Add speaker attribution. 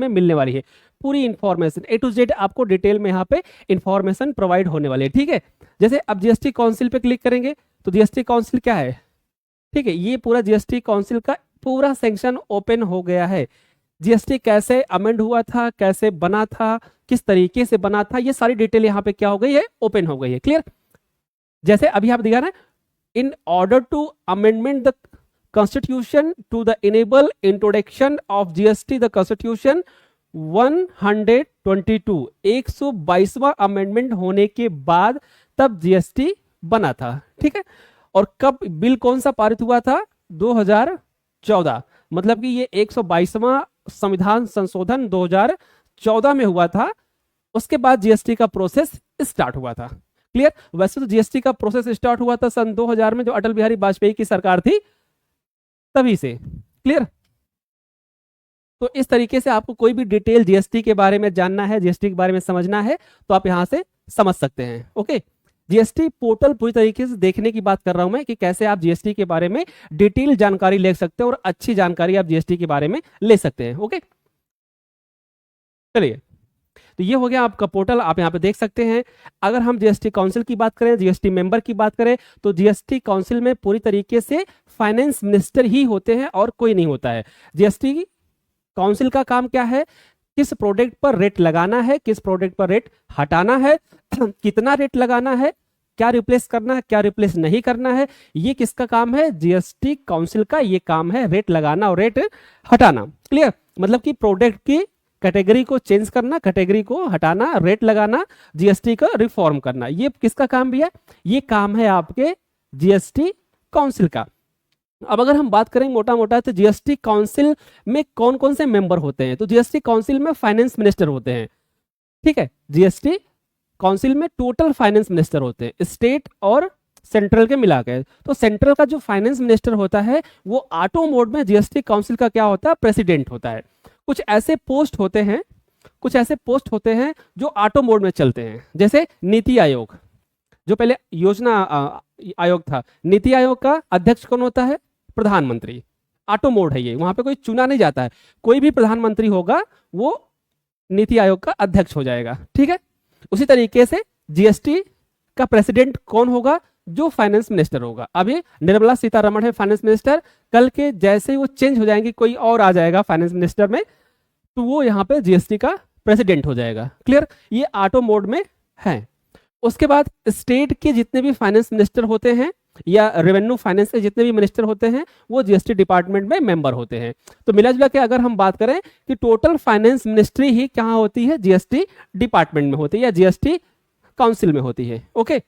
Speaker 1: में मिलने वाली है। पूरी इंफॉर्मेशन A to Z आपको डिटेल में यहाँ पे इंफॉर्मेशन प्रोवाइड होने वाली है, ठीक है। जैसे अब जीएसटी काउंसिल पे क्लिक करेंगे तो जीएसटी काउंसिल क्या है, ठीक है, ये पूरा जीएसटी काउंसिल का पूरा सेक्शन ओपन हो गया है। जीएसटी कैसे अमेंड हुआ था, कैसे बना था, किस तरीके से बना था, ये सारी डिटेल यहाँ पे क्या हो गई है, ओपन हो गई है। क्लियर। जैसे अभी आप दिखा ना, in order to amendment the constitution to the enable introduction of GST the constitution 122 122वां अमेंडमेंट होने के बाद तब जीएसटी बना था, ठीक है। और कब बिल कौन सा पारित हुआ था, 2014, मतलब कि ये 122वां संविधान संशोधन 2014 में हुआ था। उसके बाद जीएसटी का प्रोसेस स्टार्ट हुआ था। क्लियर। वैसे तो जीएसटी का प्रोसेस स्टार्ट हुआ था सन 2000 में, जो अटल बिहारी वाजपेयी की सरकार थी तभी से। क्लियर। तो इस तरीके से आपको कोई भी डिटेल जीएसटी के बारे में जानना है, जीएसटी के बारे में समझना है तो आप यहां से समझ सकते हैं। ओके। जीएसटी पोर्टल पूरी तरीके से देखने की बात कर रहा हूं मैं कि कैसे आप जीएसटी के बारे में डिटेल जानकारी ले सकते हैं और अच्छी जानकारी आप जीएसटी के बारे में ले सकते हैं। ओके, चलिए, तो ये हो गया आपका पोर्टल, आप यहाँ पे देख सकते हैं। अगर हम जीएसटी काउंसिल की बात करें, जीएसटी मेंबर की बात करें, तो जीएसटी काउंसिल में पूरी तरीके से फाइनेंस मिनिस्टर ही होते हैं और कोई नहीं होता है। जीएसटी काउंसिल का काम क्या है, किस प्रोडक्ट पर रेट लगाना है, किस प्रोडक्ट पर रेट हटाना है, कितना रेट लगाना है, क्या रिप्लेस करना है, क्या रिप्लेस नहीं करना है, ये किसका काम है, जीएसटी काउंसिल का ये काम है, रेट लगाना और रेट हटाना। क्लियर। मतलब कि प्रोडक्ट की कैटेगरी को चेंज करना, कैटेगरी को हटाना, रेट लगाना, जीएसटी का रिफॉर्म करना, ये किसका काम भी है, ये काम है आपके जीएसटी काउंसिल का। अब अगर हम बात करें मोटा मोटा तो जीएसटी काउंसिल में कौन कौन से मेंबर होते हैं, तो जीएसटी काउंसिल में फाइनेंस मिनिस्टर होते हैं, ठीक है। जीएसटी काउंसिल में टोटल फाइनेंस मिनिस्टर होते हैं, स्टेट और सेंट्रल के मिला के। तो सेंट्रल का जो फाइनेंस मिनिस्टर होता है वो ऑटो मोड में जीएसटी काउंसिल का क्या होता है, प्रेसिडेंट होता है। कुछ ऐसे पोस्ट होते हैं, कुछ ऐसे पोस्ट होते हैं जो ऑटो मोड में चलते हैं, जैसे नीति आयोग, जो पहले योजना आयोग था, नीति आयोग का अध्यक्ष कौन होता है, प्रधानमंत्री। ऑटो मोड है ये, वहां पे कोई चुना नहीं जाता है, कोई भी प्रधानमंत्री होगा वो नीति आयोग का अध्यक्ष हो जाएगा, ठीक है। उसी तरीके से जीएसटी का प्रेसिडेंट कौन होगा, जो फाइनेंस मिनिस्टर होगा। अभी निर्मला सीतारमण है फाइनेंस मिनिस्टर, कल के जैसे ही वो चेंज हो जाएंगे, कोई और आ जाएगा फाइनेंस मिनिस्टर में, तो वो यहाँ पे जीएसटी का प्रेसिडेंट हो जाएगा। क्लियर। ये ऑटो मोड में है। उसके बाद स्टेट के जितने भी फाइनेंस मिनिस्टर होते हैं या रेवेन्यू फाइनेंस के जितने भी मिनिस्टर होते हैं वो जीएसटी डिपार्टमेंट में मेंबर होते हैं। तो मिला जुला के अगर हम बात करें कि टोटल फाइनेंस मिनिस्ट्री ही कहाँ होती है, जीएसटी डिपार्टमेंट में होती है या जीएसटी काउंसिल में होती है। ओके।